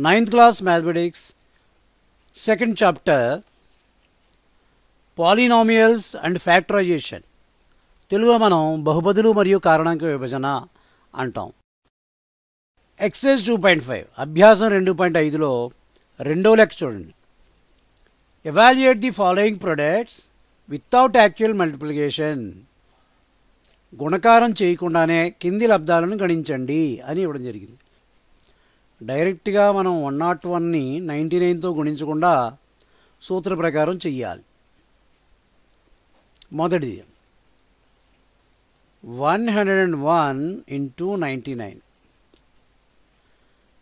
9th class mathematics, second chapter, polynomials and factorization. తెలుగులో మనం బహుపదులు మరియు కారణాంక విభజన అంటాం. ఎక్సైజ్ 2.5 అభ్యాసం 2.5లో రెండో లెక్క చూడండి. Evaluate the following products without actual multiplication. గుణకారం చేయకుండానే కింది లబ్ధాలను గణించండి అని ఇవ్వడం జరిగింది. డైరెక్ట్గా మనం 101ని 99తో గుణించకుండా సూత్ర ప్రకారం చెయ్యాలి. మొదటిది 101 ఇంటూ 99.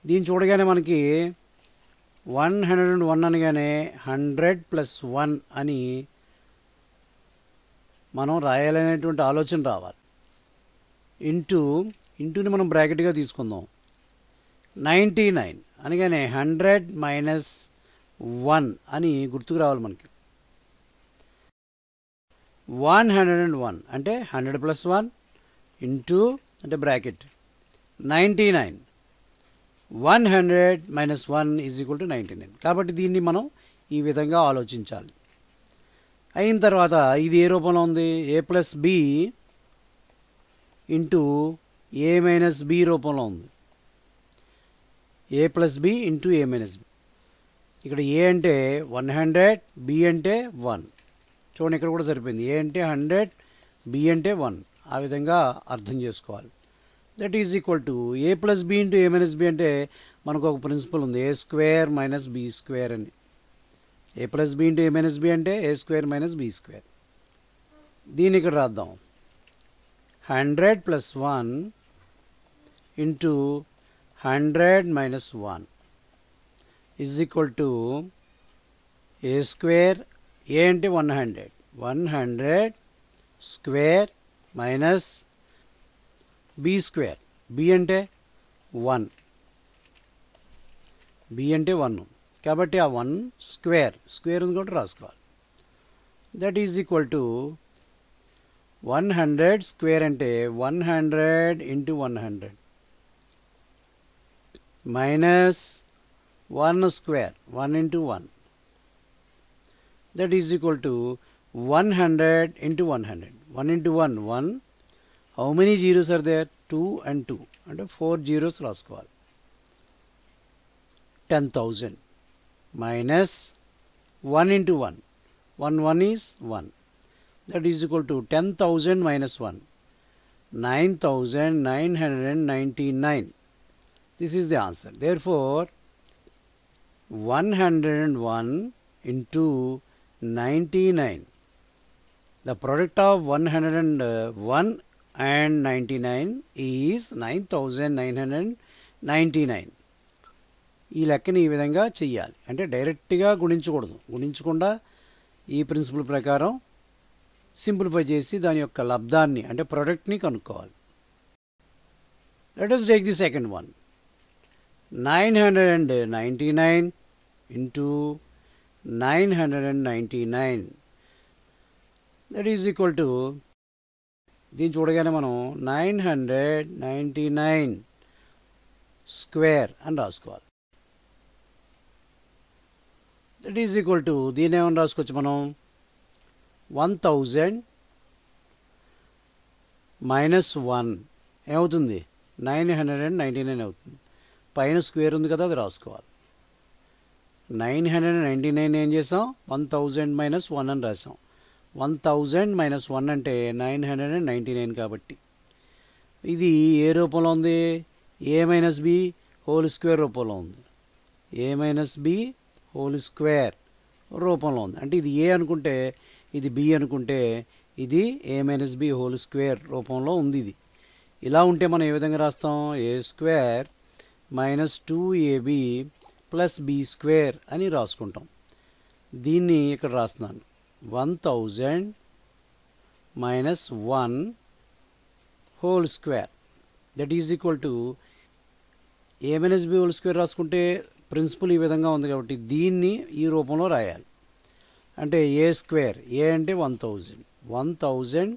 దీన్ని చూడగానే మనకి 101 అనగానే 100 ప్లస్ 1 అని మనం రాయాలనేటువంటి ఆలోచన రావాలి. ఇంటూని మనం బ్రాకెట్గా తీసుకుందాం. 99 అనగానే 100 మైనస్ 1 అని గుర్తుకు రావాలి మనకి. 101 అంటే 100 ప్లస్ 1 ఇంటూ అంటే bracket 99. 100 minus 1 is equal to 99. కాబట్టి దీన్ని మనం ఈ విధంగా ఆలోచించాలి. అయిన తర్వాత ఇది ఏ రూపంలో ఉంది? ఏ plus b into a minus B రూపంలో ఉంది. ఏ plus b into a minus B. ఇక్కడ ఏ అంటే 100, బి అంటే 1. చూడండి ఇక్కడ కూడా సరిపోయింది. ఏ అంటే 100, బి అంటే 1. ఆ విధంగా అర్థం చేసుకోవాలి. That is equal to a plus b into a minus b అంటే మనకు ఒక ప్రిన్సిపల్ ఉంది, a square minus b square అని. A plus b into a minus b అంటే a square minus b square. దీన్ని ఇక్కడ రాద్దాం. 100 plus 1 into 100 minus 1 is equal to a square, a అంటే 100 square minus b square, b అంటే 1, B అంటే 1. కాబట్టి ఆ 1 స్క్వేర్ ఉంది కూడా రాసుకోవాలి. That is equal to 100 square అంటే 100 into 100 minus 1 square, 1 into 1. That is equal to 100 into 100. 1 into 1 1. How many zeros are there? 2 and 2 అంటే 4 జీరోస్ రాసుకోవాలి. 10,000 minus 1 into 1. 1 is 1. That is equal to 10,000 minus 1. 9,999. This is the answer. Therefore, 101 into 99. The product of 101 and 99 is 9,999. ఈ లెక్కని ఈ విధంగా చెయ్యాలి. అంటే డైరెక్ట్గా గుణించకూడదు. గుణించకుండా ఈ principal ప్రకారం సింప్లిఫై చేసి దాని యొక్క లబ్ధాన్ని అంటే ప్రొడక్ట్ని కనుక్కోవాలి. Let us take the second one. 999 into 999. That is equal to దీన్ని చూడగానే మనం 999 స్క్వేర్ అని రాసుకోవాలి. దట్ ఈజ్ ఈక్వల్ టు దీన్ని ఏమని రాసుకోవచ్చు మనం? 1000 మైనస్ 1 ఏమవుతుంది? 999 అవుతుంది. పైన స్క్వేర్ ఉంది కదా, అది రాసుకోవాలి. 999 ఏం చేసాం? 1000 మైనస్ 1 అని రాసాం. 1000 మైనస్ 1 అంటే 999 కాబట్టి ఇది ఏ రూపంలో ఉంది? ఏ మైనస్ బి హోల్ స్క్వేర్ రూపంలో ఉంది. ఏ మైనస్ బి హోల్ స్క్వేర్ రూపంలో ఉంది. అంటే ఇది ఏ అనుకుంటే ఇది బి అనుకుంటే ఇది a minus b whole square రూపంలో ఉంది. ఇది ఇలా ఉంటే మనం ఏ విధంగా రాస్తాం? A square minus 2ab plus b square అని రాసుకుంటాం. దీన్ని ఇక్కడ రాస్తున్నాను. 1000 minus 1 whole square that is equal to a minus b whole square రాసుకుంటే ప్రిన్సిపల్ ఈ విధంగా ఉంది కాబట్టి దీన్ని ఈ రూపంలో రాయాలి. అంటే ఏ స్క్వేర్, ఏ అంటే 1000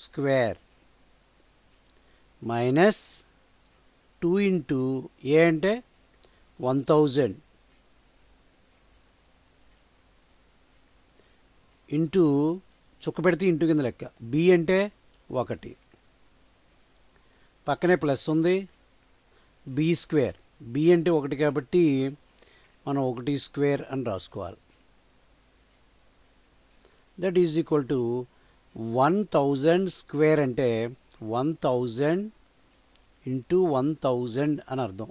స్క్వేర్ మైనస్ 2 ఇంటూ ఏ అంటే 1000 ఇంటూ చుక్క పెడితే ఇంటూ కింద లెక్క. బి అంటే 1, పక్కనే ప్లస్ ఉంది, బి స్క్వేర్. బి అంటే 1 కాబట్టి మనం 1 స్క్వేర్ అని రాసుకోవాలి. That is equal to 1000 square అంటే 1000 ఇంటూ 1000 అని అర్థం.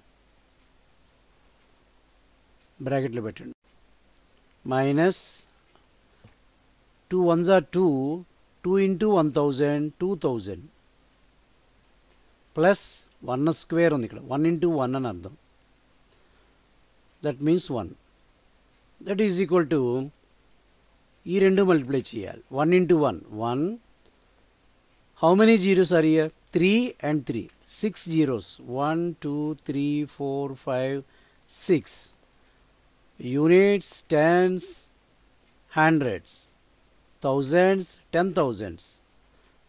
బ్రాకెట్లో పెట్టండి. Minus 2 1s are 2, 2 into 1000 2000 plus 1 square ఉంది ఇక్కడ, 1 ఇంటూ 1 అని అర్థం. That means 1. That is equal to ఈ రెండు మల్టిప్లై చేయాలి. 1 into 1 1. How many zeros are here? 3 and 3, 6 zeros. 1 2 3 4 5 6. Units, tens, hundreds, thousands, 10,000s,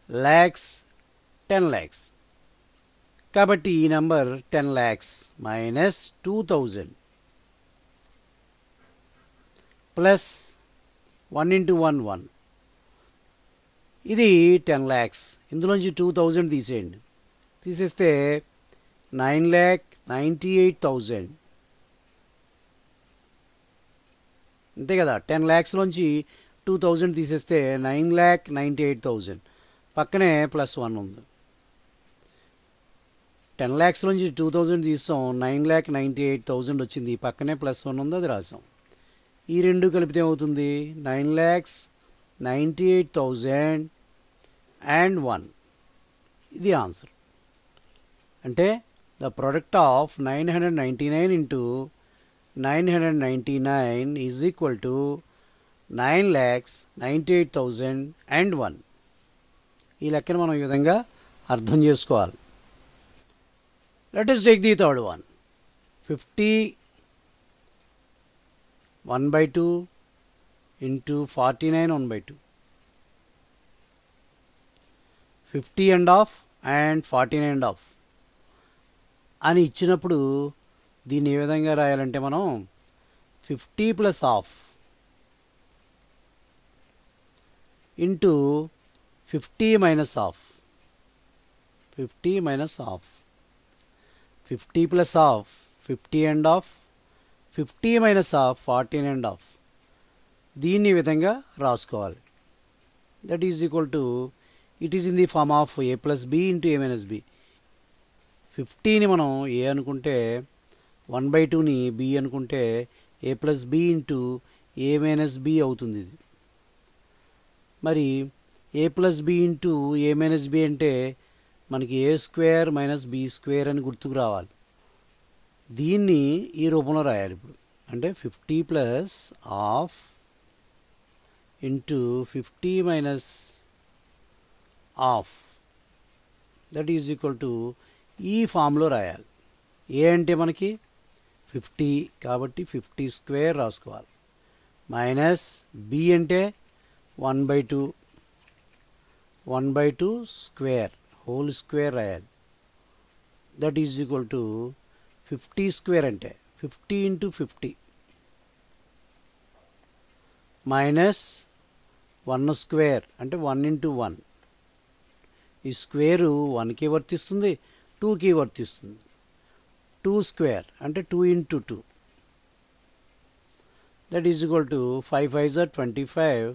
lakhs, 10 lakhs. కాబట్టి ఈ number 10 lakhs minus 2000 plus 1 into 1 1. ఇది 10 lakhs. ఇందులోంచి 2000 తీసేయండి. తీసేస్తే 9,98,000. అంతే కదా. 10 lakhsలోంచి 2000 తీసేస్తే 9,98,000. పక్కనే ప్లస్ 1 ఉంది. 10 lakhsలోంచి 2000 తీస్తాం, 9,98,000 వచ్చింది. పక్కనే ప్లస్ 1 ఉంది, అది రాసాం. ఈ రెండు కలిపితే ఏమవుతుంది? 9,98,000 and 1. ఇది ఆన్సర్. అంటే the product of 999 into 999 is equal to 9,98,000 and 1. ఈ లెక్కను మనం ఈ విధంగా అర్థం చేసుకోవాలి. Let us take the third one. 50 1/2 into 49 1/2. 50 and half and 49 and half అని ఇచ్చినప్పుడు దీన్ని ఏ విధంగా రాయాలంటే మనం 50 plus half into 50 minus half. 50 minus half. 50 plus half 50 and half. 50 minus half 14 and half. దీన్ని ఈ విధంగా రాసుకోవాలి. That is equal to, it is in the form of a plus b into a minus b. 50ని మనం a అనుకుంటే 1/2ని b అనుకుంటే a plus b into a minus b అవుతుంది ఇది. మరి a plus b into a minus b అంటే మనకి ఏ స్క్వేర్ మైనస్ బి స్క్వేర్ అని గుర్తుకు రావాలి. దీన్ని ఈ రూపంలో రాయాలి ఇప్పుడు. అంటే 50 plus half into 50 minus half that is equal to ఈ ఫామ్లో రాయాలి. ఏ అంటే మనకి 50 కాబట్టి 50 స్క్వేర్ రాసుకోవాలి. మైనస్ బి అంటే 1/2 1/2 స్క్వేర్ హోల్ స్క్వేర్ రాయాలి. That is equal to 50 square అంటే 50 ఇంటూ 50 మైనస్ 1 స్క్వేర్ అంటే 1 ఇంటూ 1. ఈ స్క్వేరు 1కి వర్తిస్తుంది, 2కి వర్తిస్తుంది. 2 స్క్వేర్ అంటే 2 into 2. That is equal to 5 5s are 25.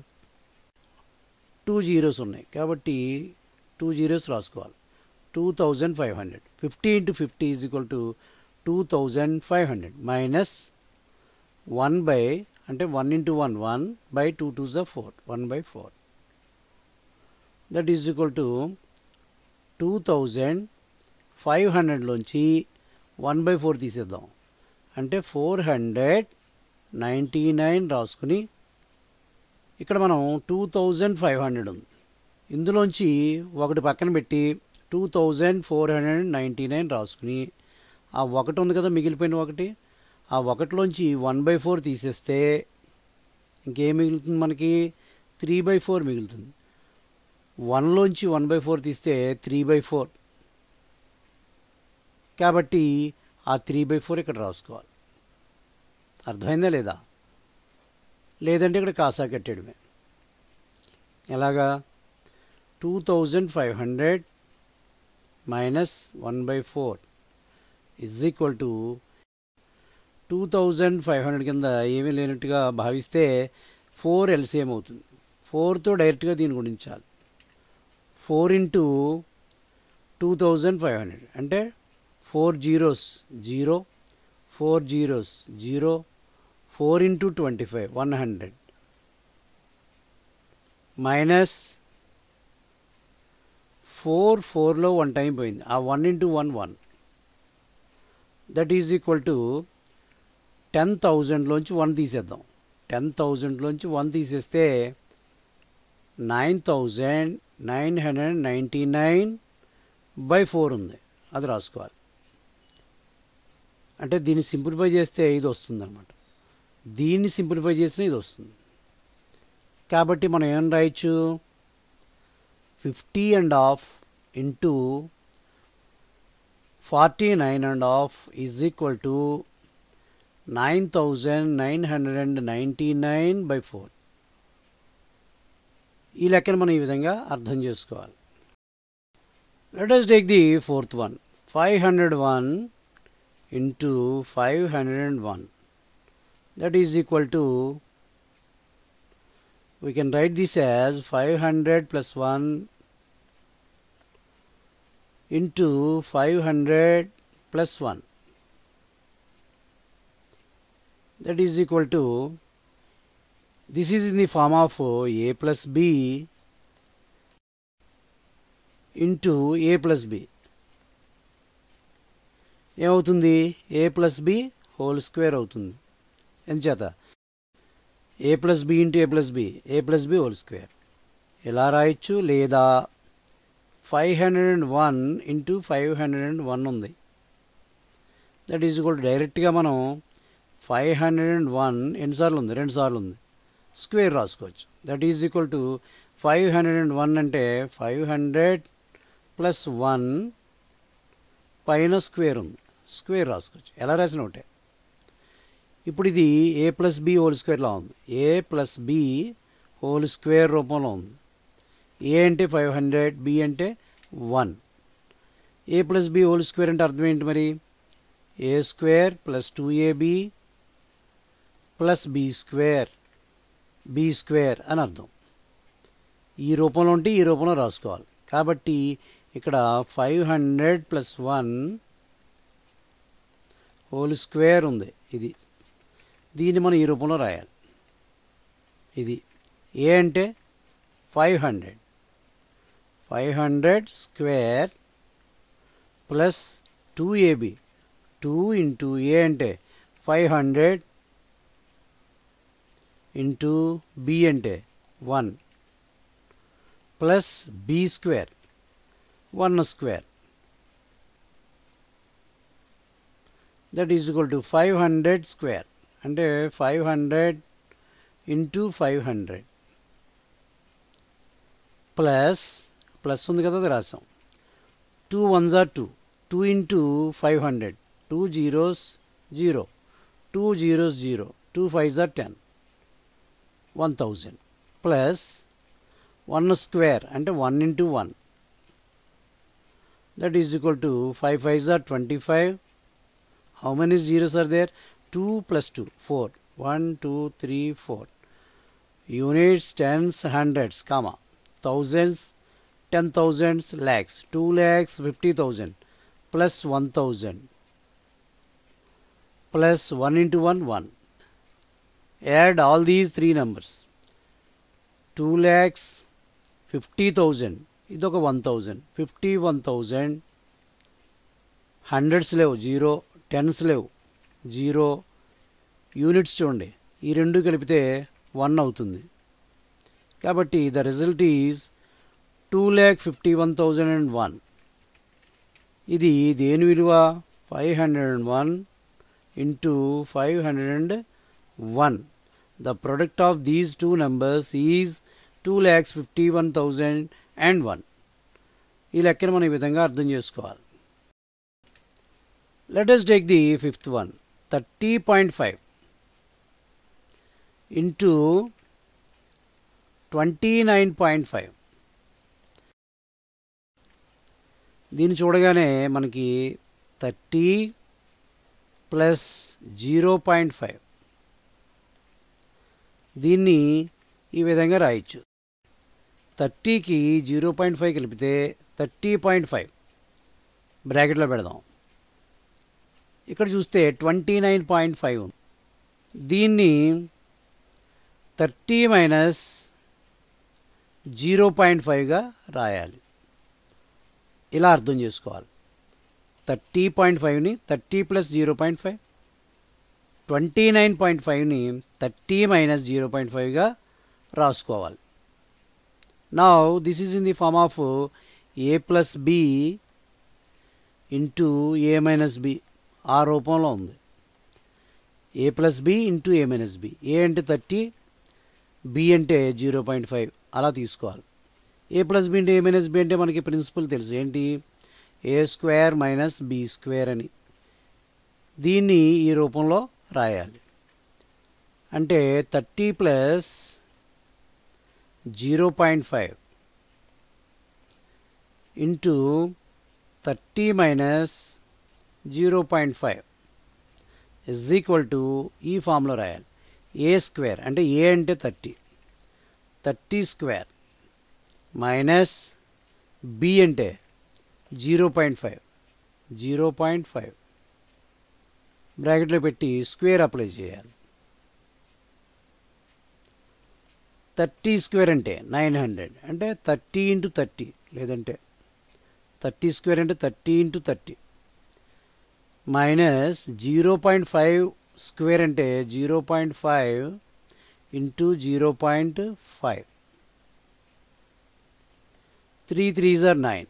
2 zeros ఉన్నాయి కాబట్టి 2 జీరోస్ రాసుకోవాలి. 2500. 50 into 50 is equal to 2500 minus 1 by అంటే 1 into 1 1 by 2 2s are 4 1/4. That is equal to 2500లోంచి 1/4 తీసేద్దాం. అంటే 499 రాసుకుని ఇక్కడ మనం 2500 ఉంది. ఇందులోంచి ఒకటి పక్కన పెట్టి 2499 రాసుకుని ఆ ఒకటి ఉంది కదా మిగిలిపోయిన ఒకటి, ఆ ఒకటిలోంచి 1/4 తీసేస్తే ఇంకేం మిగులుతుంది మనకి? 3/4 మిగులుతుంది. 1లోంచి 1/4 తీస్తే 3/4 కాబట్టి ఆ 3/4 ఇక్కడ రాసుకోవాలి. అర్థమైందా లేదా? లేదంటే ఇక్కడ కాసా కట్టేయడమే. ఎలాగా? 2500 మైనస్ 1/4 ఇజ్ ఈక్వల్ టు 2500 కింద ఏమీ లేనట్టుగా భావిస్తే 4 ఎల్సిఎం అవుతుంది. 4తో డైరెక్ట్గా దీన్ని గుణించాలి. 4 ఇంటూ 2500 అంటే 4 జీరోస్ 0, 4 జీరోస్ 0, 4 ఇంటూ 25 100 మైనస్ 4లో 1 టైం పోయింది. ఆ 1 into 1 1 that is equal to 10,000లోంచి 1 తీసేద్దాం. 10,000లోంచి 1 తీసేస్తే 9,999/4 ఉంది. అది రాసుకోవాలి. అంటే దీన్ని సింప్లిఫై చేస్తే ఇది వస్తుంది అనమాట. దీన్ని సింప్లిఫై చేసినా ఇది వస్తుంది. కాబట్టి మనం ఏం రాయొచ్చు? 50.5 ఇంటూ 49.5 ఈజ్ ఈక్వల్ టు 9,999/4. ఈ లెక్కను మనం ఈ విధంగా అర్థం చేసుకోవాలి. Let us take the fourth one. 501 into 501. That is equal to, we can write this as 500 plus 1 into 500 plus 1. That is equal to, this is in the form of a plus b into a plus b. ఏమవుతుంది? a plus b whole square అవుతుంది. ఎంచేత a plus b into a plus b whole square. ఎలా రాయొచ్చు? లేదా 501 into 501 ఉంది. That is equal to, డైరెక్ట్గా మనం 501 ఎన్నిసార్లు ఉంది? 2 సార్లు ఉంది. స్క్వేర్ రాసుకోవచ్చు. దట్ ఈజ్ ఈక్వల్ టు 501 అంటే 500 ప్లస్ 1 పైన స్క్వేర్ ఉంది. స్క్వేర్ రాసుకోవచ్చు. ఎలా రాసిన ఒకటే. ఇప్పుడు ఇది a ప్లస్ బి హోల్ స్క్వేర్లా ఉంది. a plus b whole square రూపంలో ఉంది. a అంటే 500, b అంటే 1. a plus b whole square అంటే అర్థం ఏంటి మరి? a square plus 2ab plus b square అని అర్థం. ఈ రూపంలో ఉంటే ఈ రూపంలో రాసుకోవాలి. కాబట్టి ఇక్కడ 500 ప్లస్ 1 హోల్ స్క్వేర్ ఉంది. ఇది దీన్ని మనం ఈ రూపంలో రాయాలి. ఇది a అంటే 500 square plus 2ab. 2 into a అంటే 500 ఇంటూ b అంటే 1 plus b square 1 square. That is equal to 500 square అంటే 500 ఇంటూ 500 ప్లస్ ఉంది కదా, అది రాసాం. 2 1s are 2. 2 into 500. 2 zeros 0. 2 zeros 0. 2 5s are 10. 1000 plus 1 square అంటే 1 into 1. That is equal to 5 5s are 25. How many zeros are there? 2 plus 2, 4. 1, 2, 3, 4. Units, tens, hundreds, comma. Thousands, 10,000s, lakhs. 2,50,000 plus 1,000 plus 1 into 1, 1. Add all these three numbers. 2,50,000. ఇదొక 1,000. 51,000. Hundreds లేవు, 0. Tense లేవు, 0. Units చూడండి, ఈ రెండు కలిపితే 1 అవుతుంది. కాబట్టి the result is 2,51,001. ఇది దేని విలువ? 501 into 501. The product of these two numbers is 2,51,001. ఈ లెక్కను మనం ఈ విధంగా అర్థం చేసుకోవాలి. Let us take the fifth one, 30.5. Into 29.5. దీన్ని చూడగానే మనకి 30 ప్లస్ 0.5 దీన్ని ఈ విధంగా రాయొచ్చు. 30కి 0.5 కలిపితే 30.5 బ్రాకెట్లో పెడదాం. ఇక్కడ చూస్తే 29.5 దీన్ని 30 మైనస్ 0.5గా రాయాలి. ఇలా అర్థం చేసుకోవాలి. 30.5ని 30 ప్లస్ 0.5, 29.5ని 30 మైనస్ 0.5గా రాసుకోవాలి. Now this is in the form of a plus b into a minus b. ఆ రూపంలో ఉంది. a plus b into a minus b. a అంటే 30, b అంటే 0.5 అలా తీసుకోవాలి. a plus b into a minus b అంటే మనకి ప్రిన్సిపల్ తెలుసు. ఏంటి? a square minus b square అని. దీన్ని ఈ రూపంలో రాయాలి. అంటే 30 plus 0.5 into 30 minus 0.5 is equal to ఈ ఫామ్లో రాయాలి. ఏ స్క్వేర్ అంటే ఏ అంటే 30 స్క్వేర్ మైనస్ బి అంటే 0.5 బ్రాకెట్లో పెట్టి స్క్వేర్ అప్లై చేయాలి. 30 స్క్వేర్ అంటే 900 అంటే 30 ఇంటూ 30, లేదంటే 30 స్క్వేర్ అంటే 30 ఇంటూ 30 మైనస్ 0.5 స్క్వేర్ అంటే 0.5 into 0.5. 3 3s are 9,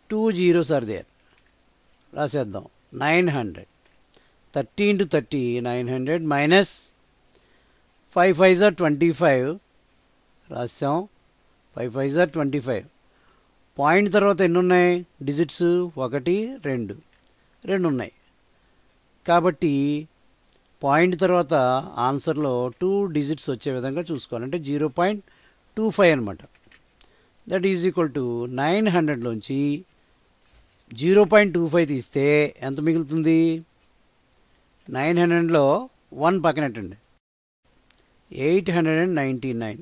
2 zeros are there. రాసేద్దాం. 900 30 into 30 900 minus 5 5s are 25 రాసాం. 5 5s are 25. పాయింట్ తర్వాత ఎన్ని ఉన్నాయి డిజిట్స్? 1 2 ఉన్నాయి. కాబట్టి పాయింట్ తర్వాత ఆన్సర్లో 2 డిజిట్స్ వచ్చే విధంగా చూసుకోవాలి. అంటే 0.25 అనమాట. దట్ ఈజ్ ఈక్వల్ టు 900లోంచి 0.25 తీస్తే ఎంత మిగులుతుంది? 900లో 1 పక్కనట్టండి. 899.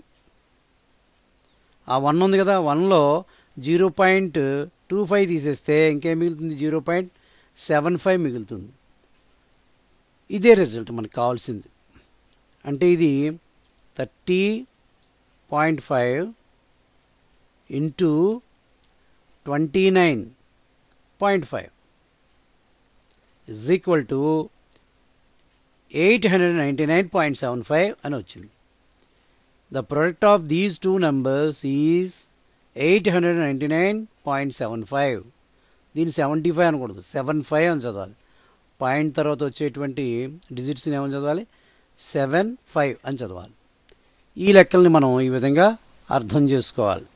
ఆ 1 ఉంది కదా, 1లో 0.25 తీసేస్తే ఇంకేం మిగులుతుంది? 0.75 మిగులుతుంది. ఇదే రిజల్ట్ మనకు కావాల్సింది. అంటే ఇది 30.5 ఇంటూ 29.5 ఇజ్ ఈక్వల్ టు 899.75 అని వచ్చింది. The product of these two numbers is 899.75. దీన్ని 75 అనకూడదు, 75 అని చదవాలి. పాయింట్ తర్వాత వచ్చేటువంటి డిజిట్స్ని ఏమని చదవాలి? 75 అని చదవాలి. ఈ లెక్కల్ని మనం ఈ విధంగా అర్థం చేసుకోవాలి.